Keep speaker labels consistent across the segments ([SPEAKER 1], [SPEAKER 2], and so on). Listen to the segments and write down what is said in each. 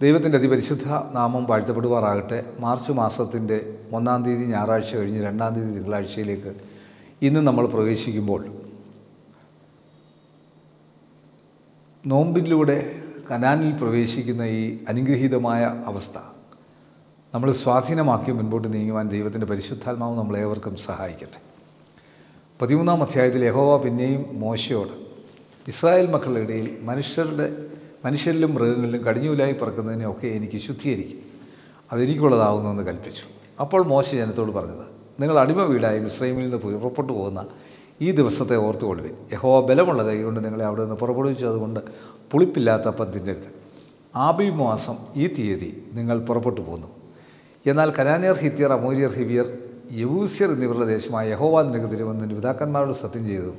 [SPEAKER 1] ദൈവത്തിൻ്റെ അതിപരിശുദ്ധ നാമം വാഴ്ത്തപ്പെടുവാറാകട്ടെ. മാർച്ച് മാസത്തിൻ്റെ 1-ാം തീയതി ഞായറാഴ്ച കഴിഞ്ഞ് 2-ാം തീയതി തിങ്കളാഴ്ചയിലേക്ക് ഇന്ന് നമ്മൾ പ്രവേശിക്കുമ്പോൾ നോമ്പിലൂടെ കനാനിൽ പ്രവേശിക്കുന്ന ഈ അനുഗ്രഹീതമായ അവസ്ഥ നമ്മൾ സ്വാധീനമാക്കി മുൻപോട്ട് നീങ്ങുവാൻ ദൈവത്തിൻ്റെ പരിശുദ്ധാത്മാവ് നമ്മളേവർക്കും സഹായിക്കട്ടെ. 13-ാം അധ്യായത്തിൽ യഹോവ പിന്നെയും മോശയോട് ഇസ്രായേൽ മക്കളുടെ ഇടയിൽ മനുഷ്യരിലും മൃഗങ്ങളിലും കടിഞ്ഞൂലായി പറക്കുന്നതിനെയൊക്കെ എനിക്ക് ശുദ്ധീകരിക്കും, അതെനിക്കുള്ളതാവുന്നുവെന്ന് കൽപ്പിച്ചു. അപ്പോൾ മോശ ജനത്തോട് പറഞ്ഞത്, നിങ്ങൾ അടിമ വീടായി മിസ്രയീമിൽ നിന്ന് പുറപ്പെട്ടു പോകുന്ന ഈ ദിവസത്തെ ഓർത്തുകൊള്ളുവിൻ. യഹോവ ബലമുള്ള കൈകൊണ്ട് നിങ്ങളെ അവിടെ നിന്ന് പുറപ്പെടുവിച്ചു, അതുകൊണ്ട് പുളിപ്പില്ലാത്ത അപ്പം തിന്നരുത്. ആബീബ് മാസം ഈ തീയതി നിങ്ങൾ പുറപ്പെട്ടു പോന്നു. എന്നാൽ കനാന്യർ, ഹിത്യർ, അമോര്യർ, ഹിവിയർ, യബൂസ്യർ എന്നിവരുടെ ദേശമായ യഹോവ നിനക്ക് തരുമെന്ന് നിന്റെ പിതാക്കന്മാരോട് സത്യം ചെയ്തു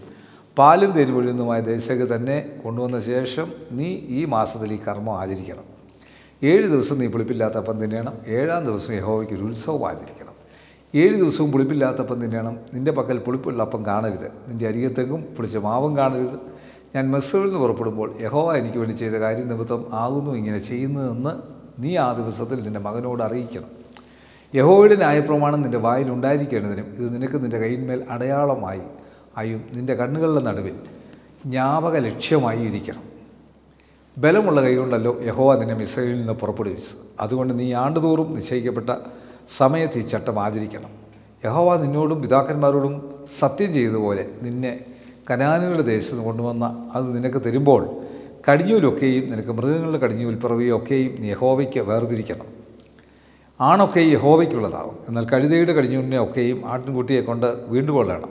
[SPEAKER 1] പാലും തേനും ഒഴുകുന്നതുമായ ദേശത്തേക്ക് തന്നെ കൊണ്ടുവന്ന ശേഷം നീ ഈ മാസത്തിൽ ഈ കർമ്മം ആചരിക്കണം. 7 ദിവസം നീ പുളിപ്പില്ലാത്ത അപ്പം തിന്നണം. 7-ാം ദിവസം യഹോവയ്ക്ക് ഒരു ഉത്സവം ആചരിക്കണം. 7 ദിവസവും പുളിപ്പില്ലാത്ത അപ്പം തിന്നണം. നിൻ്റെ പക്കൽ പുളിപ്പുള്ള അപ്പം കാണരുത്, നിൻ്റെ അരികത്തെങ്ങും പുളിച്ച മാവും കാണരുത്. ഞാൻ മിസ്രയിൽ നിന്ന് പുറപ്പെടുമ്പോൾ യഹോവ എനിക്ക് വേണ്ടി ചെയ്ത കാര്യം നിമിത്തം ആകുന്നു ഇങ്ങനെ ചെയ്യുന്നതെന്ന് നീ ആ ദിവസത്തിൽ നിൻ്റെ മകനോട് അറിയിക്കണം. യഹോവയുടെ ന്യായപ്രമാണം നിൻ്റെ വായിൽ ഉണ്ടായിരിക്കേണ്ടതിനും ഇത് നിനക്ക് നിൻ്റെ കൈയിന്മേൽ അടയാളമായി ആയും നിൻ്റെ കണ്ണുകളുടെ നടുവിൽ ജ്ഞാപക ലക്ഷ്യമായി ഇരിക്കണം. ബലമുള്ള കൈകൊണ്ടല്ലോ യഹോവ നിന്നെ മിസ്രയീമിൽ നിന്ന് പുറപ്പെടുവിച്ചത്. അതുകൊണ്ട് നീ ആണ്ടുതോറും നിശ്ചയിക്കപ്പെട്ട സമയത്ത് ഈ ചട്ടം ആചരിക്കണം. യഹോവ നിന്നോടും പിതാക്കന്മാരോടും സത്യം ചെയ്തതുപോലെ നിന്നെ കനാന്യരുടെ ദേശത്ത് കൊണ്ടുവന്ന അത് നിനക്ക് തരുമ്പോൾ കടിഞ്ഞൂലൊക്കെയും നിനക്ക് മൃഗങ്ങളുടെ കടിഞ്ഞൂൽ പിറവിയൊക്കെയും നീ യഹോവയ്ക്ക് വേർതിരിക്കണം. ആണൊക്കെ യഹോവയ്ക്കുള്ളതാകും. എന്നാൽ കഴുതയുടെ കടിഞ്ഞൂലിനെ ഒക്കെയും ആട്ടിൻകുട്ടിയെ കൊണ്ട് വീണ്ടുകൊള്ളണം.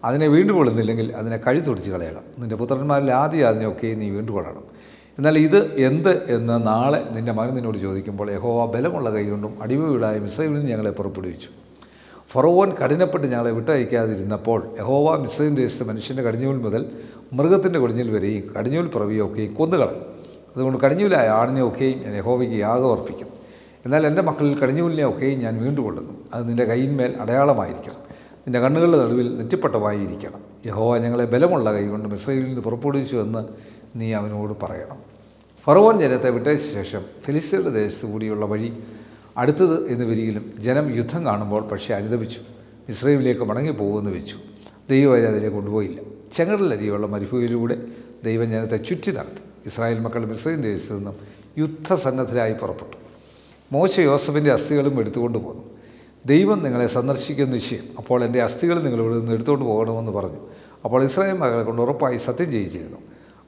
[SPEAKER 1] അതിനെ വീണ്ടുകൊള്ളുന്നില്ലെങ്കിൽ അതിനെ കഴുത്തൊടിച്ച് കളയണം. നിൻ്റെ പുത്രന്മാരിൽ ആദ്യം അതിനെയൊക്കെയും നീ വീണ്ടുകൊള്ളണം. എന്നാൽ ഇത് എന്ത് എന്ന് നാളെ നിൻ്റെ മകൻ നിന്നോട് ചോദിക്കുമ്പോൾ യഹോവ ബലമുള്ള കൈകൊണ്ടും അടിമ വീടായ മിസ്രയീമിൽ നിന്ന് ഞങ്ങളെ പുറപ്പെടുവിച്ചു. ഫറവോൻ കഠിനപ്പെട്ട് ഞങ്ങളെ വിട്ടയക്കാതിരുന്നപ്പോൾ യഹോവ മിസ്രയീം ദേശത്ത് മനുഷ്യൻ്റെ കടിഞ്ഞൂൽ മുതൽ മൃഗത്തിൻ്റെ കടിഞ്ഞൂൽ വരെയും കടിഞ്ഞൂൽ പിറവിയൊക്കെയും കൊന്നുകളയും. അതുകൊണ്ട് കടിഞ്ഞൂലായ ആടിനെ ഒക്കെയും ഞാൻ യഹോവയ്ക്ക് യാഗം അർപ്പിക്കും. എന്നാൽ എൻ്റെ മക്കളിൽ കടിഞ്ഞൂലിനെ ഒക്കെയും ഞാൻ വീണ്ടുകൊള്ളുന്നു. അത് നിൻ്റെ കൈയിന്മേൽ അടയാളമായിരിക്കണം, നിൻ്റെ കണ്ണുകളുടെ നടുവിൽ നെറ്റിപ്പട്ടമായിരിക്കണം. യഹോവ ഞങ്ങളെ ബലമുള്ള കൈകൊണ്ട് മിസ്രയീമിൽ നിന്ന് പുറപ്പെടുവിച്ചു എന്ന് നീ അവനോട് പറയണം. ഫറവോൻ ജനത്തെ വിട്ടയച്ച ശേഷം ഫിലിസ്ത്യരുടെ ദേശത്ത് കൂടിയുള്ള വഴി അടുത്തത് എന്ന് വരികിലും ജനം യുദ്ധം കാണുമ്പോൾ പക്ഷേ അനുതപിച്ചു, മിസ്രയീമിലേക്ക് മടങ്ങിപ്പോകുമെന്ന് വെച്ചു. ദൈവം അതിലേക്ക് കൊണ്ടുപോയില്ല. ചെങ്കടലരിയുള്ള മരുഭൂമിയിലൂടെ ദൈവം ജനത്തെ ചുറ്റി നടത്തി. ഇസ്രായേൽ മക്കൾ മിസ്രയീം ദേശത്ത് നിന്നും യുദ്ധസന്നദ്ധരായി പുറപ്പെട്ടു. മോശ യോസഫിൻ്റെ അസ്ഥികളും എടുത്തുകൊണ്ട് പോന്നു. ദൈവം നിങ്ങളെ സന്ദർശിക്കുന്ന നിശ്ചയം, അപ്പോൾ എൻ്റെ അസ്ഥികൾ നിങ്ങൾ ഇവിടെ നിന്ന് എടുത്തുകൊണ്ട് പോകണമെന്ന് പറഞ്ഞു. അപ്പോൾ ഇസ്രായേൽ മക്കളെ കൊണ്ട് ഉറപ്പായി സത്യം ചെയ്യിച്ചിരുന്നു.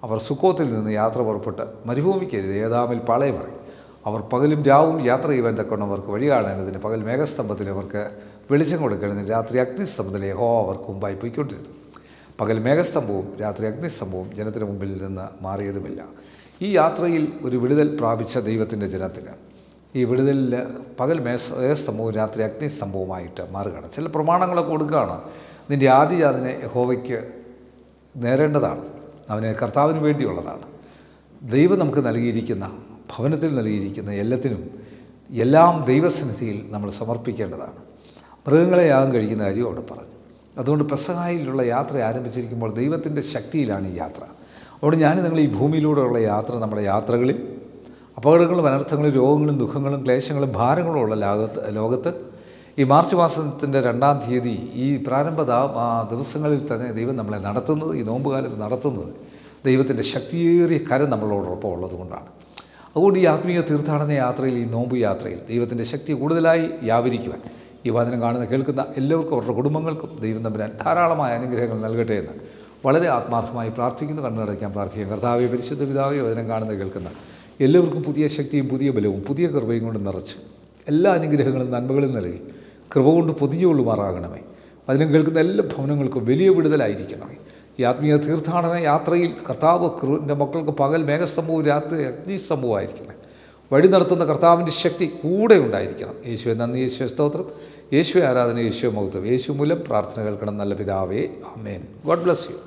[SPEAKER 1] അവർ സുക്കോത്തിൽ നിന്ന് യാത്ര പുറപ്പെട്ട് മരുഭൂമിക്കരുത് ഏതാമിൽ പാളയമിറങ്ങി. അവർ പകലും രാവും യാത്ര ചെയ്യുവാൻ തക്കവണ്ണം അവർക്ക് വഴി കാണേണ്ടതിന് പകൽ മേഘസ്തംഭത്തിൽ അവർക്ക് വെളിച്ചം കൊടുക്കേണ്ടതിന് രാത്രി അഗ്നിസ്തംഭത്തിലെ യഹോവ അവർക്ക് മുമ്പായി പോയിക്കൊണ്ടിരുന്നു. പകൽ മേഘസ്തംഭവും രാത്രി അഗ്നിസ്തംഭവും ജനത്തിന് മുമ്പിൽ നിന്ന് മാറിയതുമില്ല. ഈ യാത്രയിൽ ഒരു വിടുതൽ പ്രാപിച്ച ദൈവത്തിൻ്റെ ജനത്തിന് ഈ വിടുതലിൽ പകൽ മേഘസ്തംഭവും രാത്രി അഗ്നിസ്തംഭവുമായിട്ട് മാറുകയാണ്. ചില പ്രമാണങ്ങളൊക്കെ കൊടുക്കുകയാണ്. നിൻ്റെ ആദിജാതനെ യഹോവയ്ക്ക് നേരേണ്ടതാണ്, അവനെ കർത്താവിന് വേണ്ടിയുള്ളതാണ്. ദൈവം നമുക്ക് നൽകിയിരിക്കുന്ന ഭവനത്തിൽ നൽകിയിരിക്കുന്ന എല്ലാം ദൈവസന്നിധിയിൽ നമ്മൾ സമർപ്പിക്കേണ്ടതാണ്. മൃഗങ്ങളെ യാഗം കഴിക്കുന്ന കാര്യം അവിടെ പറഞ്ഞു. അതുകൊണ്ട് പെസഹായിലുള്ള യാത്ര ആരംഭിച്ചിരിക്കുമ്പോൾ ദൈവത്തിൻ്റെ ശക്തിയിലാണ് ഈ യാത്ര. അതുകൊണ്ട് ഞാൻ നിങ്ങൾ ഈ ഭൂമിയിലൂടെയുള്ള യാത്ര നമ്മുടെ യാത്രകളിൽ അപകടങ്ങളും അനർത്ഥങ്ങളും രോഗങ്ങളും ദുഃഖങ്ങളും ക്ലേശങ്ങളും ഭാരങ്ങളും ഉള്ള ലോകത്ത് ഈ മാർച്ച് മാസത്തിൻ്റെ 2-ാം തീയതി ഈ പ്രാരംഭ ദിവസങ്ങളിൽ തന്നെ ദൈവം നമ്മളെ നടത്തുന്നത്, ഈ നോമ്പുകാലത്ത് നടത്തുന്നത് ദൈവത്തിൻ്റെ ശക്തിയേറിയ കരം നമ്മളോടൊപ്പം ഉള്ളതുകൊണ്ടാണ്. അതുകൊണ്ട് ഈ ആത്മീയ തീർത്ഥാടന യാത്രയിൽ, ഈ നോമ്പ് യാത്രയിൽ ദൈവത്തിൻ്റെ ശക്തി കൂടുതലായി വ്യാപരിക്കുവാൻ ഈ വചനം കാണുന്ന കേൾക്കുന്ന എല്ലാവർക്കും അവരുടെ കുടുംബങ്ങൾക്കും ദൈവം തമ്പുരാൻ ധാരാളമായ അനുഗ്രഹങ്ങൾ നൽകട്ടെ എന്ന് വളരെ ആത്മാർത്ഥമായി പ്രാർത്ഥിക്കുന്നു. കണ്ണടയ്ക്കാൻ പ്രാർത്ഥിക്കാം. കർത്താവേ, പരിശുദ്ധ പിതാവേ, വചനം കാണുന്ന കേൾക്കുന്ന എല്ലാവർക്കും പുതിയ ശക്തിയും പുതിയ ബലവും പുതിയ കൃപയും കൊണ്ട് നിറച്ച് എല്ലാ അനുഗ്രഹങ്ങളും നന്മകളും നൽകി കൃപ കൊണ്ട് പൊതിഞ്ഞുകൊള്ളുമാറാകണമേ. അതിനും കേൾക്കുന്ന എല്ലാ ഭവനങ്ങൾക്കും വലിയ വിടുതലായിരിക്കണമേ. ഈ ആത്മീയ തീർത്ഥാടന യാത്രയിൽ കർത്താവ് എൻ്റെ മക്കൾക്ക് പകൽ മേഘസ്തംഭവും രാത്രി അഗ്നിസ്തംഭവുമായിരിക്കണേ. വഴി നടത്തുന്ന കർത്താവിൻ്റെ ശക്തി കൂടെ ഉണ്ടായിരിക്കണം. യേശുവെ നന്ദി, യേശുവെ സ്തോത്രം, യേശുവെ ആരാധന, യേശുവെ മഹത്വം. യേശു മൂലം പ്രാർത്ഥന കേൾക്കണം നല്ല പിതാവേ, ആമേൻ. God bless you.